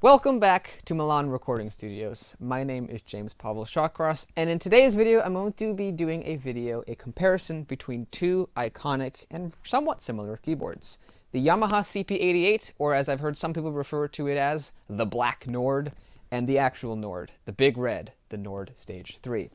Welcome back to Milan Recording Studios. My name is James Pavel Shawcross, and in today's video I'm going to be doing a comparison between two iconic and somewhat similar keyboards. The Yamaha CP88, or as I've heard some people refer to it as, the Black Nord, and the actual Nord, the Big Red, the Nord Stage 3.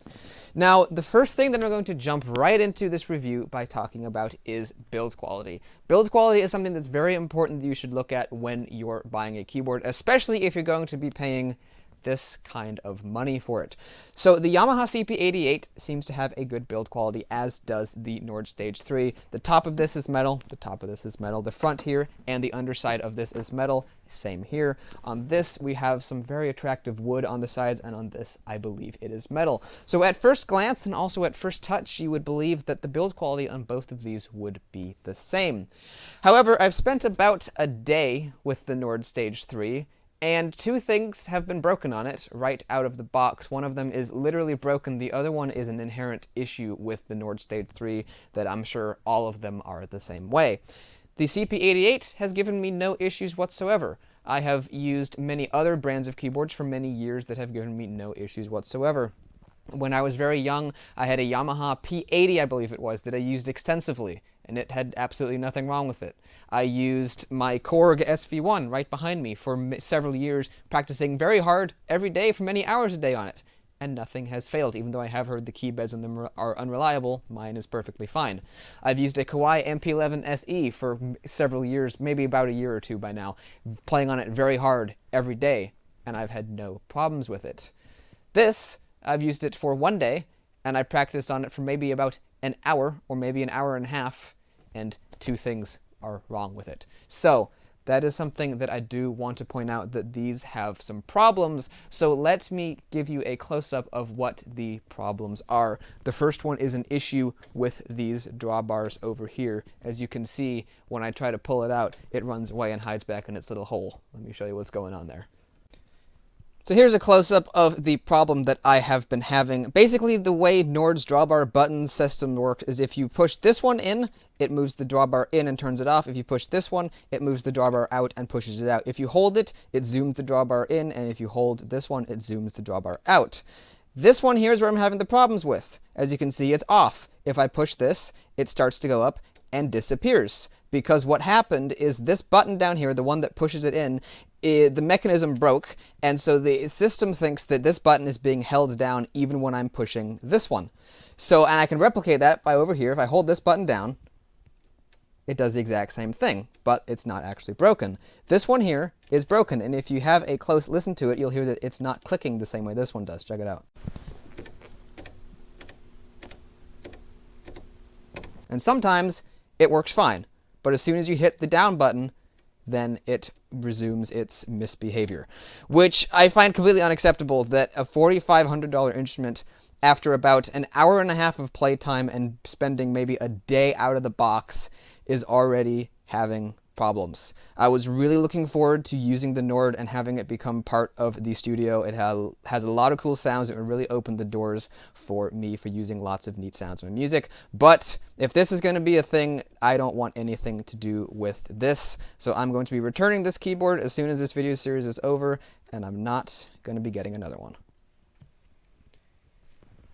Now, the first thing that I'm going to jump right into this review by talking about is build quality. Build quality is something that's very important that you should look at when you're buying a keyboard, especially if you're going to be paying this kind of money for it. So the Yamaha CP88 seems to have a good build quality, as does the Nord Stage 3. The top of this is metal, the top of this is metal, the front here and the underside of this is metal, same here. On this we have some very attractive wood on the sides, and on this I believe it is metal. So at first glance and also at first touch you would believe that the build quality on both of these would be the same. However, I've spent about a day with the Nord Stage 3, and two things have been broken on it right out of the box. One of them is literally broken. The other one is an inherent issue with the Nord Stage 3 that I'm sure all of them are the same way. The CP88 has given me no issues whatsoever. I have used many other brands of keyboards for many years that have given me no issues whatsoever. When I was very young, I had a Yamaha P80, I believe it was, that I used extensively, and it had absolutely nothing wrong with it. I used my Korg SV1 right behind me for several years, practicing very hard every day for many hours a day on it, and nothing has failed. Even though I have heard the key beds on them are unreliable, mine is perfectly fine. I've used a Kawai MP11 SE for several years, maybe about a year or two by now, playing on it very hard every day, and I've had no problems with it. This, I've used it for one day, and I practiced on it for maybe about an hour, or maybe an hour and a half, and two things are wrong with it. So that is something that I do want to point out, that these have some problems. So let me give you a close-up of what the problems are. The first one is an issue with these drawbars over here. As you can see, when I try to pull it out, it runs away and hides back in its little hole. Let me show you what's going on there. So here's a close-up of the problem that I have been having. Basically, the way Nord's drawbar button system works is if you push this one in, it moves the drawbar in and turns it off. If you push this one, it moves the drawbar out and pushes it out. If you hold it, it zooms the drawbar in, and if you hold this one, it zooms the drawbar out. This one here is where I'm having the problems with. As you can see, it's off. If I push this, it starts to go up and disappears. Because what happened is this button down here, the one that pushes it in, the mechanism broke, and so the system thinks that this button is being held down even when I'm pushing this one. So, and I can replicate that by over here. If I hold this button down, it does the exact same thing, but it's not actually broken. This one here is broken, and if you have a close listen to it, you'll hear that it's not clicking the same way this one does. Check it out. And sometimes it works fine, but as soon as you hit the down button, then it resumes its misbehavior, which I find completely unacceptable, that a $4,500 instrument, after about an hour and a half of playtime and spending maybe a day out of the box, is already having problems. I was really looking forward to using the Nord and having it become part of the studio. It has a lot of cool sounds. It would really open the doors for me for using lots of neat sounds in my music. But if this is going to be a thing, I don't want anything to do with this. So I'm going to be returning this keyboard as soon as this video series is over, and I'm not going to be getting another one.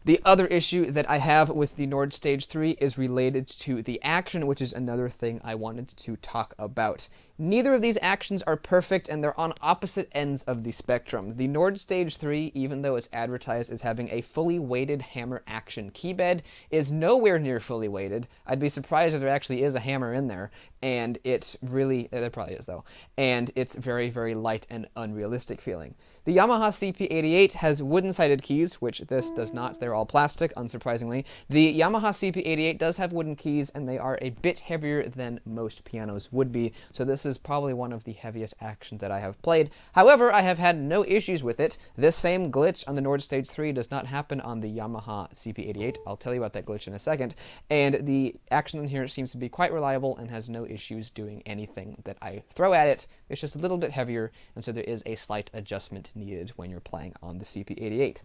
The other issue that I have with the Nord Stage 3 is related to the action, which is another thing I wanted to talk about. Neither of these actions are perfect, and they're on opposite ends of the spectrum. The Nord Stage 3, even though it's advertised as having a fully weighted hammer action keybed, is nowhere near fully weighted. I'd be surprised if there actually is a hammer in there, and it's really, there probably is though, and it's very, very light and unrealistic feeling. The Yamaha CP88 has wooden-sided keys, which this does not. They're all plastic, unsurprisingly. The Yamaha CP88 does have wooden keys, and they are a bit heavier than most pianos would be, so this is probably one of the heaviest actions that I have played. However, I have had no issues with it. This same glitch on the Nord Stage 3 does not happen on the Yamaha CP88. I'll tell you about that glitch in a second. And the action in here seems to be quite reliable and has no issues doing anything that I throw at it. It's just a little bit heavier, and so there is a slight adjustment needed when you're playing on the CP88.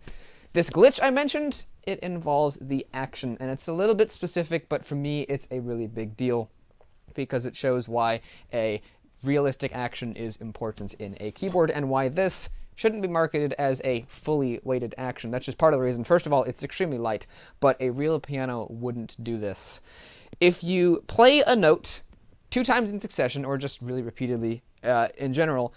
This glitch I mentioned, it involves the action, and it's a little bit specific, but for me it's a really big deal because it shows why a realistic action is important in a keyboard, and why this shouldn't be marketed as a fully weighted action. That's just part of the reason. First of all, it's extremely light, but a real piano wouldn't do this. If you play a note 2 times in succession, or just really repeatedly in general,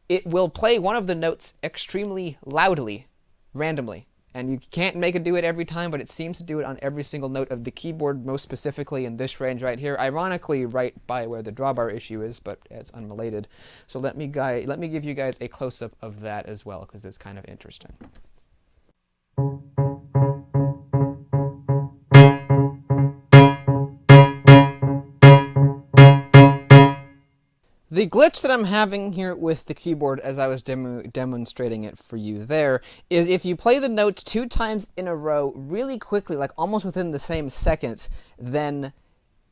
it will play one of the notes extremely loudly, randomly. And you can't make it do it every time, but it seems to do it on every single note of the keyboard, most specifically in this range right here. Ironically, right by where the drawbar issue is, but it's unrelated. So let me give you guys a close-up of that as well, because it's kind of interesting. The glitch that I'm having here with the keyboard as I was demonstrating it for you there is if you play the notes 2 times in a row really quickly, like almost within the same second, then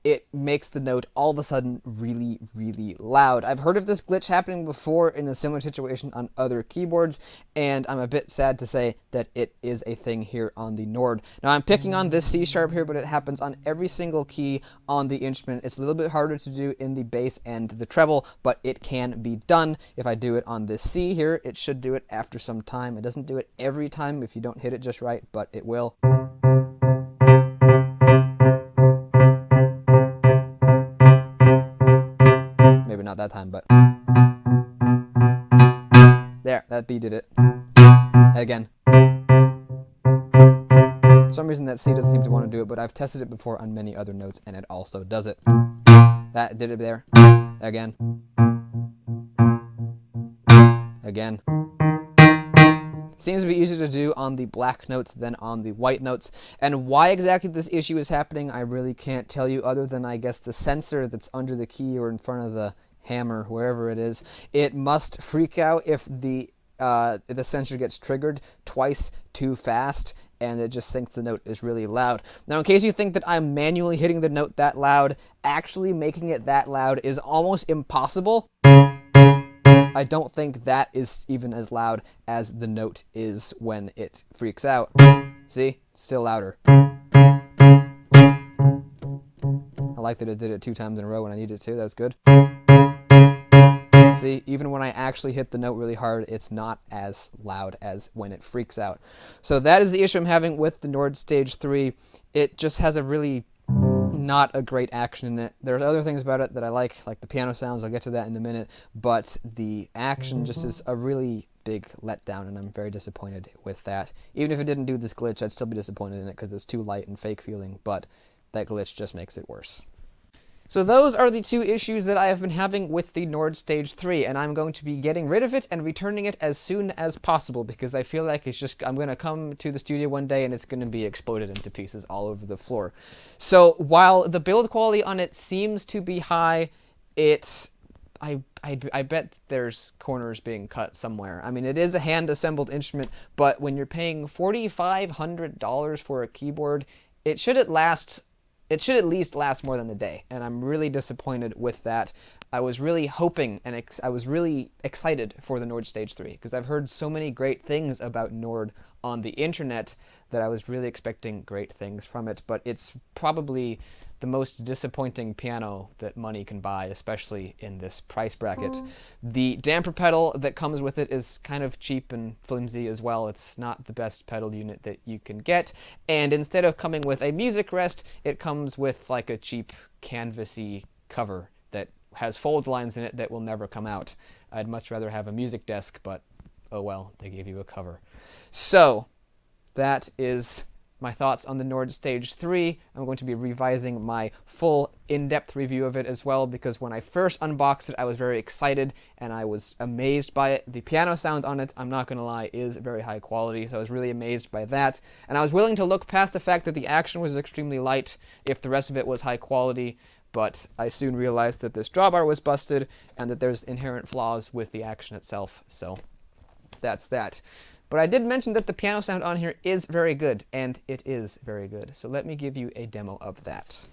it makes the note all of a sudden really, really loud. I've heard of this glitch happening before in a similar situation on other keyboards, and I'm a bit sad to say that it is a thing here on the Nord. Now, I'm picking on this C sharp here, but it happens on every single key on the instrument. It's a little bit harder to do in the bass and the treble, but it can be done. If I do it on this C here, it should do it after some time. It doesn't do it every time if you don't hit it just right, but it will. Maybe not that time, but there, that B did it. Again. For some reason that C doesn't seem to want to do it, but I've tested it before on many other notes, and it also does it. That did it there. Again. Again. Seems to be easier to do on the black notes than on the white notes. And why exactly this issue is happening, I really can't tell you, other than, I guess, the sensor that's under the key or in front of the hammer, wherever it is. It must freak out if the sensor gets triggered twice too fast, and it just thinks the note is really loud. Now, in case you think that I'm manually hitting the note that loud, actually making it that loud is almost impossible. I don't think that is even as loud as the note is when it freaks out. See? It's still louder. I like that it did it 2 times in a row when I needed it to. That was good. See? Even when I actually hit the note really hard, it's not as loud as when it freaks out. So that is the issue I'm having with the Nord Stage 3. It just has a really not a great action in it. There's other things about it that I like the piano sounds. I'll get to that in a minute, but the action just is a really big letdown, and I'm very disappointed with that. Even if it didn't do this glitch, I'd still be disappointed in it because it's too light and fake feeling, but that glitch just makes it worse. So those are the 2 issues that I have been having with the Nord Stage 3, and I'm going to be getting rid of it and returning it as soon as possible, because I feel like I'm going to come to the studio one day and it's going to be exploded into pieces all over the floor. So while the build quality on it seems to be high, I bet there's corners being cut somewhere. I mean, it is a hand-assembled instrument, but when you're paying $4,500 for a keyboard, it should at least last more than a day, and I'm really disappointed with that. I was really hoping, and I was really excited for the Nord Stage 3, because I've heard so many great things about Nord on the internet that I was really expecting great things from it, but it's probably the most disappointing piano that money can buy, especially in this price bracket. The damper pedal that comes with it is kind of cheap and flimsy as well. It's not the best pedal unit that you can get, and instead of coming with a music rest, it comes with like a cheap canvasy cover that has fold lines in it that will never come out. I'd much rather have a music desk, but oh well, they gave you a cover. So that is my thoughts on the Nord Stage 3. I'm going to be revising my full in-depth review of it as well, because when I first unboxed it, I was very excited and I was amazed by it. The piano sound on it, I'm not going to lie, is very high quality, so I was really amazed by that. And I was willing to look past the fact that the action was extremely light if the rest of it was high quality, but I soon realized that this drawbar was busted and that there's inherent flaws with the action itself, so that's that. But I did mention that the piano sound on here is very good, and it is very good. So let me give you a demo of that.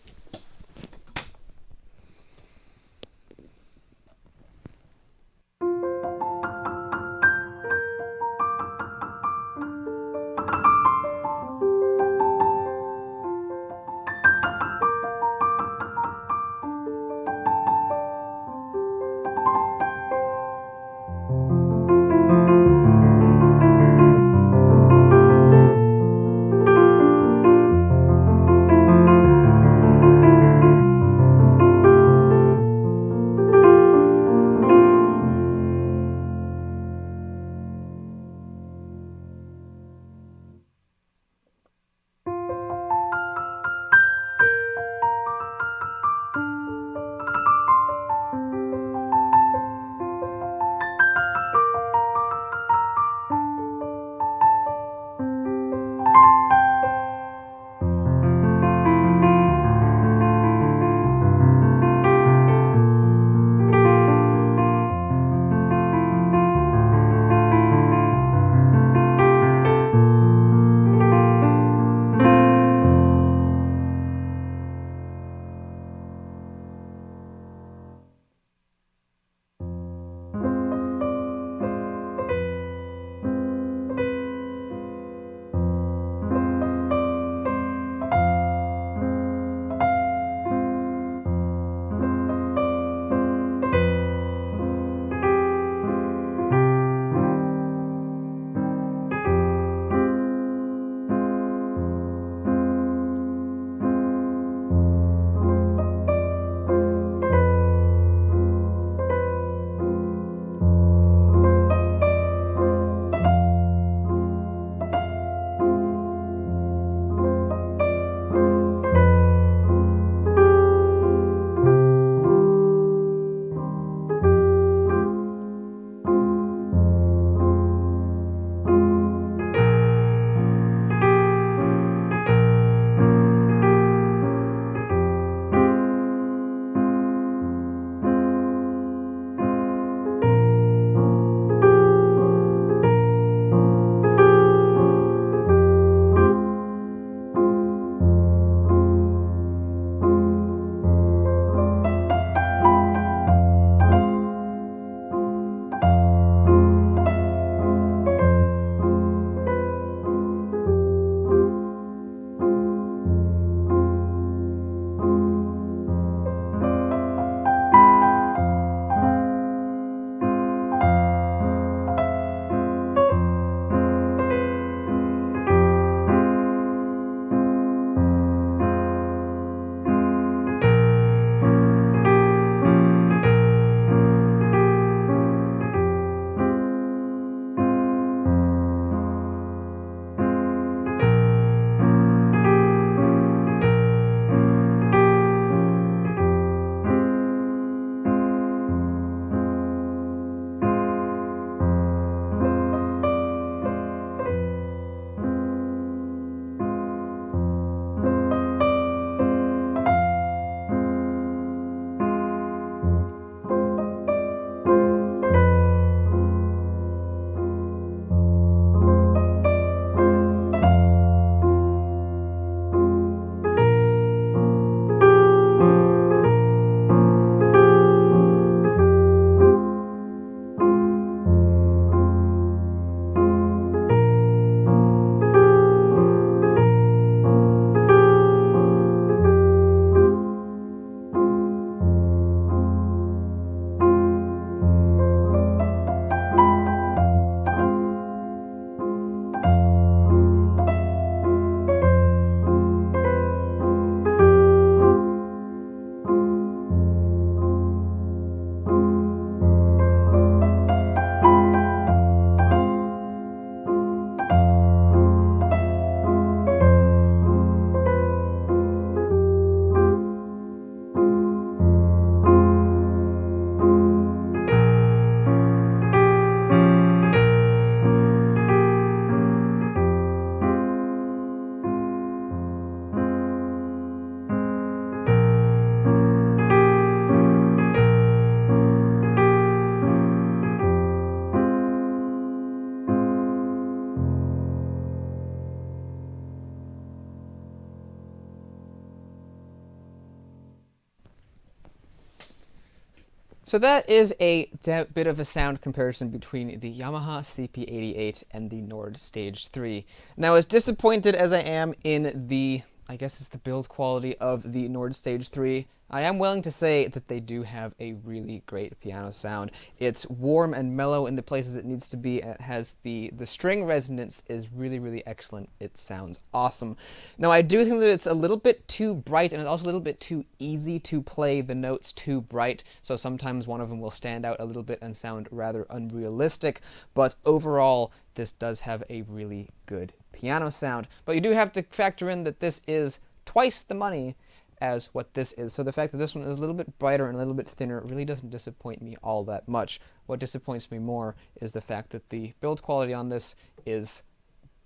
So that is a bit of a sound comparison between the Yamaha CP88 and the Nord Stage 3. Now, as disappointed as I am in the, I guess it's the build quality of the Nord Stage 3, I am willing to say that they do have a really great piano sound. It's warm and mellow in the places it needs to be. It has the string resonance is really, really excellent. It sounds awesome. Now, I do think that it's a little bit too bright, and it's also a little bit too easy to play the notes too bright, so sometimes one of them will stand out a little bit and sound rather unrealistic, but overall, this does have a really good piano sound. But you do have to factor in that this is twice the money as what this is. So the fact that this one is a little bit brighter and a little bit thinner really doesn't disappoint me all that much. What disappoints me more is the fact that the build quality on this is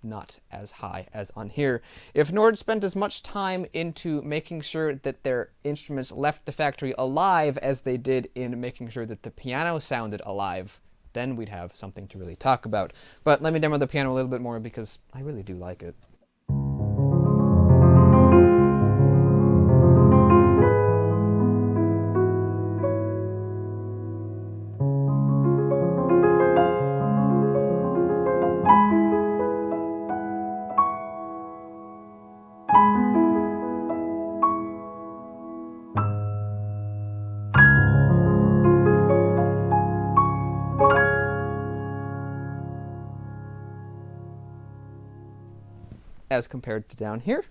not as high as on here. If Nord spent as much time into making sure that their instruments left the factory alive as they did in making sure that the piano sounded alive, then we'd have something to really talk about. But let me demo the piano a little bit more because I really do like it. As compared to down here.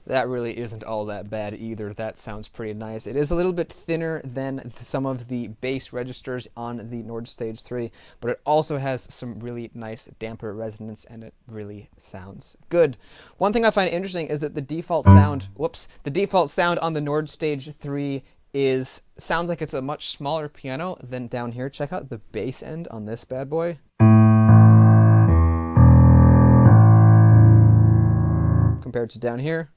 That really isn't all that bad either. That sounds pretty nice. It is a little bit thinner than some of the bass registers on the Nord Stage 3, but it also has some really nice damper resonance, and it really sounds good. One thing I find interesting is that the default sound, the default sound on the Nord Stage 3 sounds like it's a much smaller piano than down here. Check out the bass end on this bad boy. Compared to down here.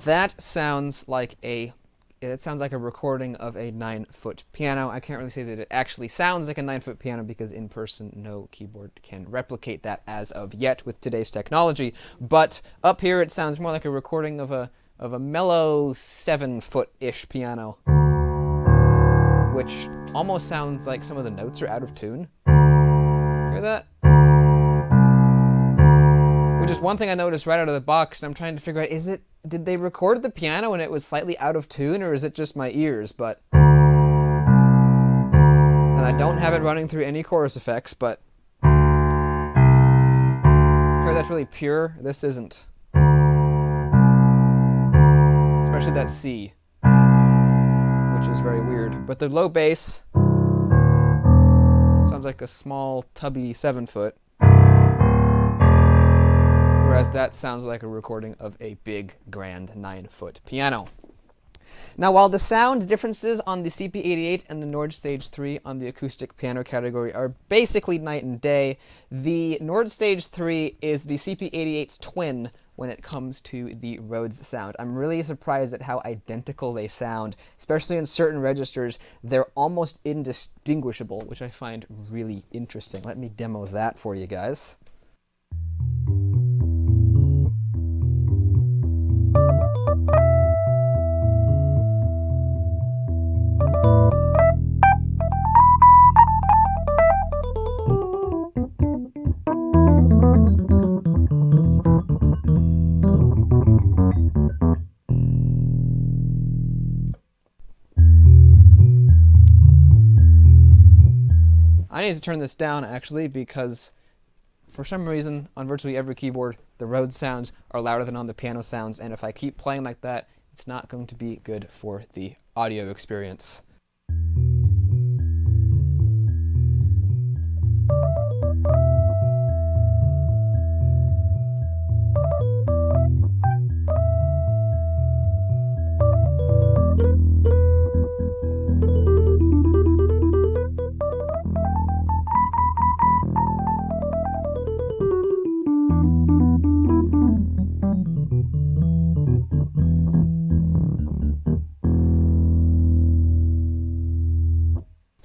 That sounds like a recording of a 9-foot piano. I can't really say that it actually sounds like a 9-foot piano because in person no keyboard can replicate that as of yet with today's technology. But up here it sounds more like a recording of a mellow 7-foot-ish piano, which almost sounds like some of the notes are out of tune. Hear that? Which is one thing I noticed right out of the box, and I'm trying to figure out, did they record the piano and it was slightly out of tune, or is it just my ears? But, and I don't have it running through any chorus effects, but here that's really pure. This isn't. Especially that C, which is very weird. But the low bass sounds like a small, tubby 7-foot. Whereas that sounds like a recording of a big, grand 9-foot piano. Now, while the sound differences on the CP88 and the Nord Stage 3 on the acoustic piano category are basically night and day, the Nord Stage 3 is the CP88's twin when it comes to the Rhodes sound. I'm really surprised at how identical they sound, especially in certain registers. They're almost indistinguishable, which I find really interesting. Let me demo that for you guys. I need to turn this down, actually, because for some reason, on virtually every keyboard, the Rhodes sounds are louder than on the piano sounds, and if I keep playing like that, it's not going to be good for the audio experience.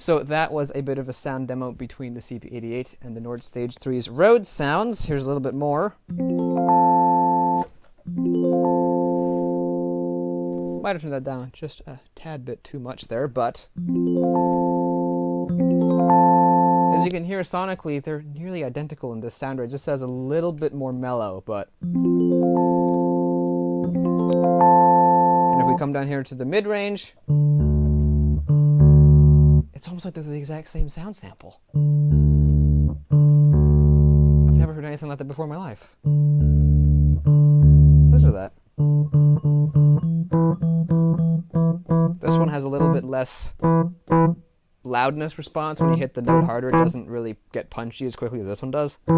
So that was a bit of a sound demo between the CP88 and the Nord Stage 3's Rhodes sounds. Here's a little bit more. Might have turned that down just a tad bit too much there, but as you can hear sonically, they're nearly identical in this sound. It just has a little bit more mellow, but... And if we come down here to the mid-range, it's almost like they're the exact same sound sample. I've never heard anything like that before in my life. Listen to that. This one has a little bit less loudness response. When you hit the note harder, it doesn't really get punchy as quickly as this one does. You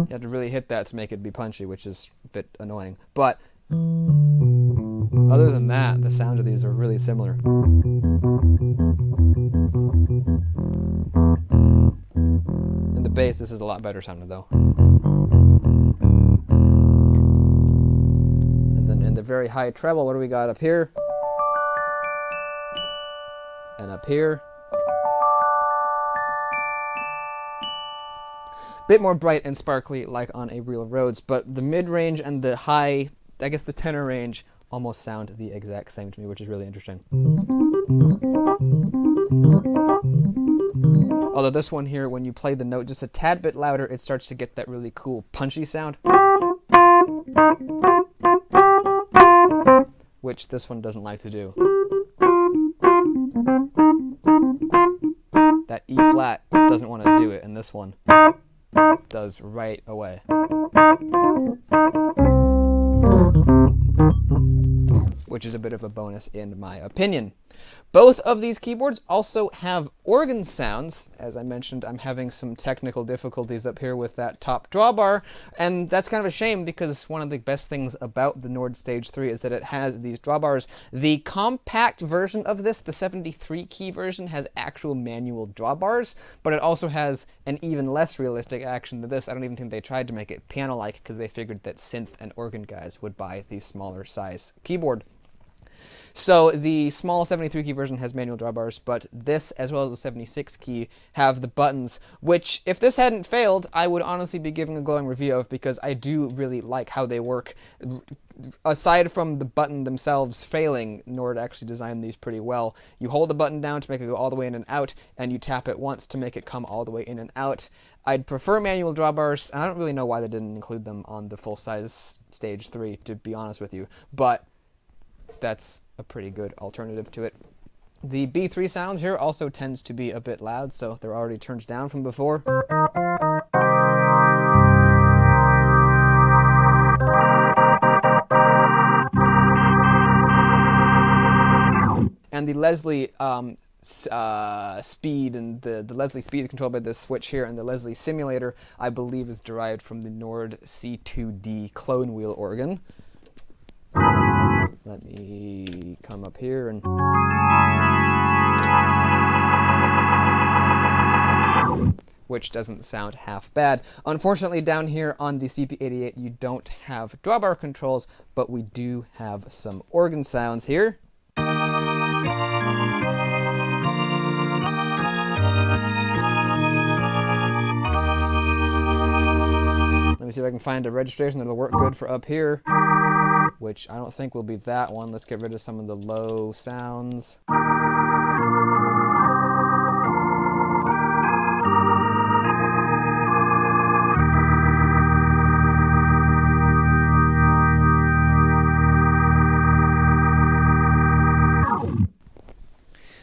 have to really hit that to make it be punchy, which is a bit annoying. But other than that, the sounds of these are really similar. In the bass, this is a lot better sounding though. And then in the very high treble, what do we got up here? And up here. Bit more bright and sparkly like on a real Rhodes, but the mid-range and the high, I guess the tenor range, almost sound the exact same to me, which is really interesting. Although this one here, when you play the note just a tad bit louder, it starts to get that really cool punchy sound, which this one doesn't like to do. That E flat doesn't want to do it, and this one does right away. Which is a bit of a bonus in my opinion. Both of these keyboards also have organ sounds. As I mentioned, I'm having some technical difficulties up here with that top drawbar, and that's kind of a shame because one of the best things about the Nord Stage 3 is that it has these drawbars. The compact version of this, the 73 key version, has actual manual drawbars, but it also has an even less realistic action than this. I don't even think they tried to make it piano-like because they figured that synth and organ guys would buy the smaller size keyboard. So the small 73 key version has manual drawbars, but this, as well as the 76 key, have the buttons, which, if this hadn't failed, I would honestly be giving a glowing review of, because I do really like how they work. Aside from the button themselves failing, Nord actually designed these pretty well. You hold the button down to make it go all the way in and out, and you tap it once to make it come all the way in and out. I'd prefer manual drawbars, and I don't really know why they didn't include them on the full-size Stage 3, to be honest with you, but that's a pretty good alternative to it. The B3 sounds here also tends to be a bit loud, so they're already turned down from before. And the Leslie speed, and the Leslie speed is controlled by this switch here, and the Leslie simulator, I believe, is derived from the Nord C2D clone wheel organ. Let me come up here and... which doesn't sound half bad. Unfortunately, down here on the CP88, you don't have drawbar controls, but we do have some organ sounds here. Let me see if I can find a registration that'll work good for up here, which I don't think will be that one. Let's get rid of some of the low sounds.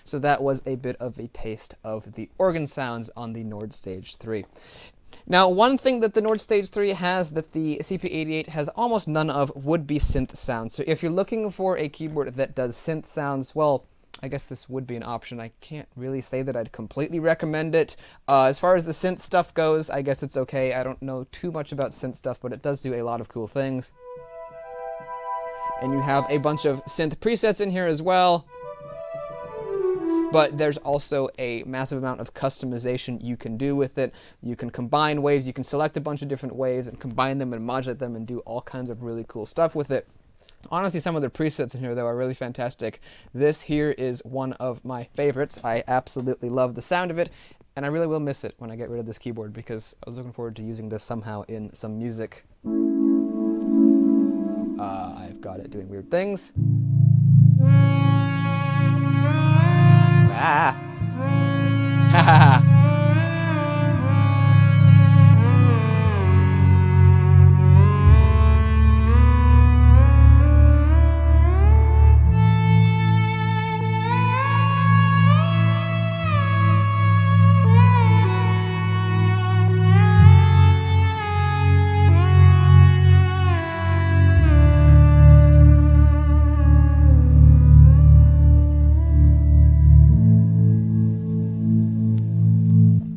So that was a bit of a taste of the organ sounds on the Nord Stage 3. Now, one thing that the Nord Stage 3 has that the CP88 has almost none of would be synth sounds. So if you're looking for a keyboard that does synth sounds, well, I guess this would be an option. I can't really say that I'd completely recommend it. As far as the synth stuff goes, I guess it's okay. I don't know too much about synth stuff, but it does do a lot of cool things. And you have a bunch of synth presets in here as well. But there's also a massive amount of customization you can do with it. You can combine waves, you can select a bunch of different waves and combine them and modulate them and do all kinds of really cool stuff with it. Honestly, some of the presets in here, though, are really fantastic. This here is one of my favorites. I absolutely love the sound of it, and I really will miss it when I get rid of this keyboard because I was looking forward to using this somehow in some music. I've got it doing weird things. Ah! Ha ha ha!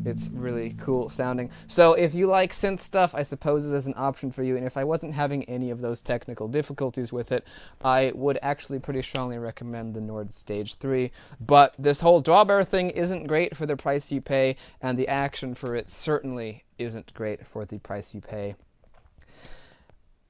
It's really cool sounding. So if you like synth stuff, I suppose this is an option for you. And if I wasn't having any of those technical difficulties with it, I would actually pretty strongly recommend the Nord Stage 3. But this whole drawbar thing isn't great for the price you pay, and the action for it certainly isn't great for the price you pay.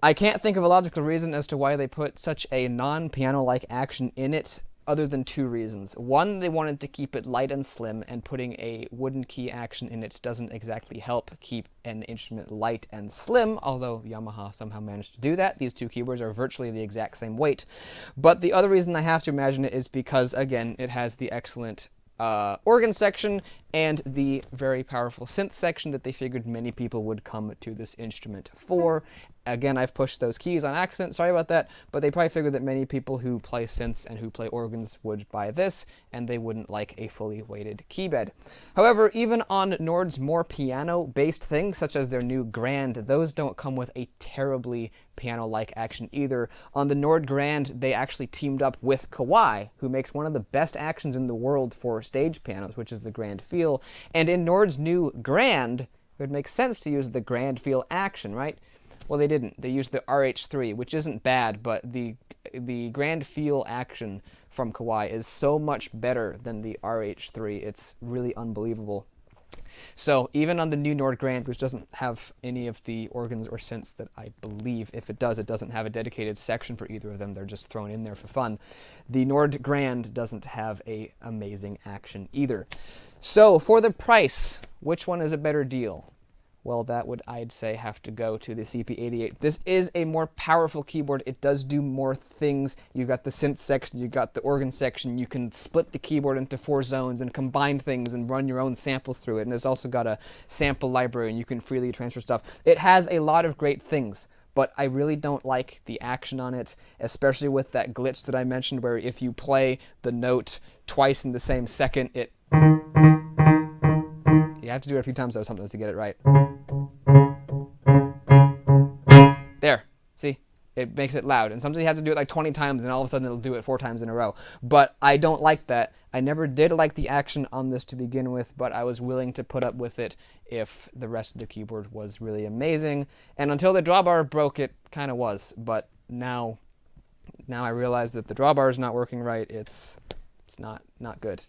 I can't think of a logical reason as to why they put such a non-piano-like action in it, other than two reasons. One, they wanted to keep it light and slim, and putting a wooden key action in it doesn't exactly help keep an instrument light and slim, although Yamaha somehow managed to do that. These two keyboards are virtually the exact same weight. But the other reason I have to imagine it is because, again, it has the excellent organ section and the very powerful synth section that they figured many people would come to this instrument for. Again, I've pushed those keys on accident, sorry about that, but they probably figured that many people who play synths and who play organs would buy this, and they wouldn't like a fully weighted key bed. However, even on Nord's more piano-based things, such as their new Grand, those don't come with a terribly piano-like action either. On the Nord Grand, they actually teamed up with Kawai, who makes one of the best actions in the world for stage pianos, which is the Grand Feel. And in Nord's new Grand, it would make sense to use the Grand Feel action, right? Well, they didn't. They used the RH3, which isn't bad, but the Grand Feel action from Kawai is so much better than the RH3. It's really unbelievable. So even on the new Nord Grand, which doesn't have any of the organs or synths that I believe, if it does, it doesn't have a dedicated section for either of them. They're just thrown in there for fun. The Nord Grand doesn't have a amazing action either. So for the price, which one is a better deal? Well, that would, I'd say, have to go to the CP88. This is a more powerful keyboard. It does do more things. You've got the synth section, you've got the organ section. You can split the keyboard into 4 zones and combine things and run your own samples through it. And it's also got a sample library, and you can freely transfer stuff. It has a lot of great things, but I really don't like the action on it, especially with that glitch that I mentioned, where if you play the note twice in the same second, it... You have to do it a few times, though, sometimes to get it right. There. See? It makes it loud. And sometimes you have to do it like 20 times, and all of a sudden it'll do it 4 times in a row. But I don't like that. I never did like the action on this to begin with, but I was willing to put up with it if the rest of the keyboard was really amazing. And until the drawbar broke, it kind of was. But now I realize that the drawbar is not working right. It's not good.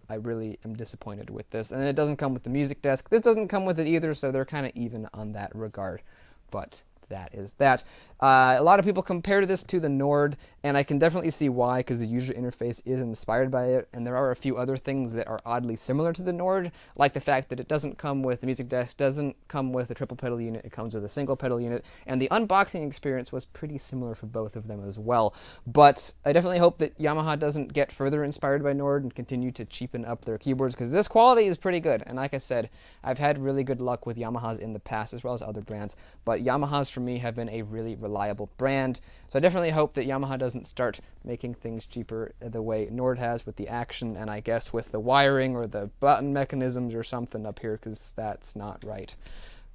I really am disappointed with this. And it doesn't come with the music desk. This doesn't come with it either, so they're kind of even on that regard. But that is that. A lot of people compare this to the Nord, and I can definitely see why, because the user interface is inspired by it, and there are a few other things that are oddly similar to the Nord, like the fact that it doesn't come with the music desk, doesn't come with a triple pedal unit, it comes with a single pedal unit, and the unboxing experience was pretty similar for both of them as well. But I definitely hope that Yamaha doesn't get further inspired by Nord and continue to cheapen up their keyboards, because this quality is pretty good, and like I said, I've had really good luck with Yamahas in the past as well as other brands, but Yamahas for me have been a really reliable brand. So I definitely hope that Yamaha doesn't start making things cheaper the way Nord has with the action, and I guess with the wiring or the button mechanisms or something up here, because that's not right.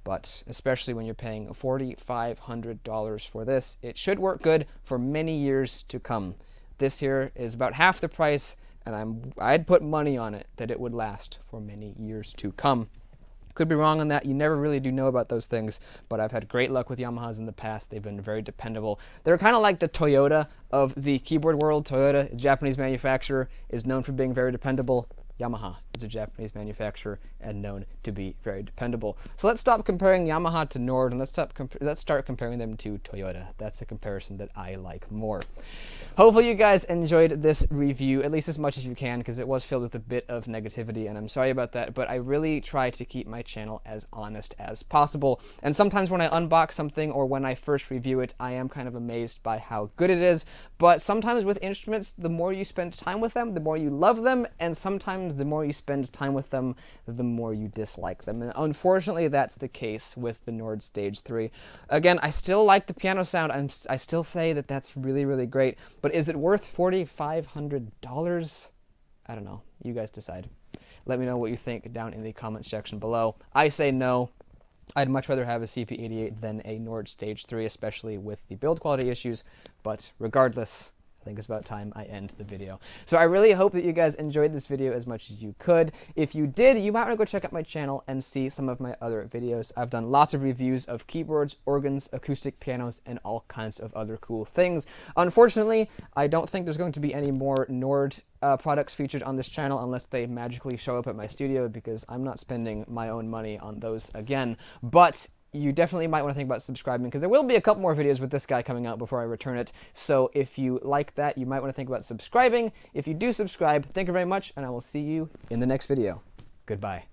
But especially when you're paying $4,500 for this, it should work good for many years to come. This here is about half the price, and I'd put money on it that it would last for many years to come. Could be wrong on that. You never really do know about those things, but I've had great luck with Yamahas in the past. They've been very dependable. They're kind of like the Toyota of the keyboard world. Toyota, a Japanese manufacturer, is known for being very dependable. Yamaha is a Japanese manufacturer and known to be very dependable. So let's stop comparing Yamaha to Nord, and let's start comparing them to Toyota. That's a comparison that I like more. Hopefully you guys enjoyed this review, at least as much as you can, because it was filled with a bit of negativity, and I'm sorry about that, but I really try to keep my channel as honest as possible. And sometimes when I unbox something or when I first review it, I am kind of amazed by how good it is. But sometimes with instruments, the more you spend time with them, the more you love them, and sometimes the more you spend time with them, the more you dislike them. And unfortunately, that's the case with the Nord Stage 3. Again, I still like the piano sound. I still say that that's really, really great. But is it worth $4,500? I don't know. You guys decide. Let me know what you think down in the comment section below. I say no. I'd much rather have a CP88 than a Nord Stage 3, especially with the build quality issues. But regardless, I think it's about time I end the video. So I really hope that you guys enjoyed this video as much as you could. If you did, you might want to go check out my channel and see some of my other videos. I've done lots of reviews of keyboards, organs, acoustic pianos, and all kinds of other cool things. Unfortunately, I don't think there's going to be any more Nord products featured on this channel unless they magically show up at my studio, because I'm not spending my own money on those again. But you definitely might want to think about subscribing, because there will be a couple more videos with this guy coming out before I return it. So if you like that, you might want to think about subscribing. If you do subscribe, thank you very much, and I will see you in the next video. Goodbye.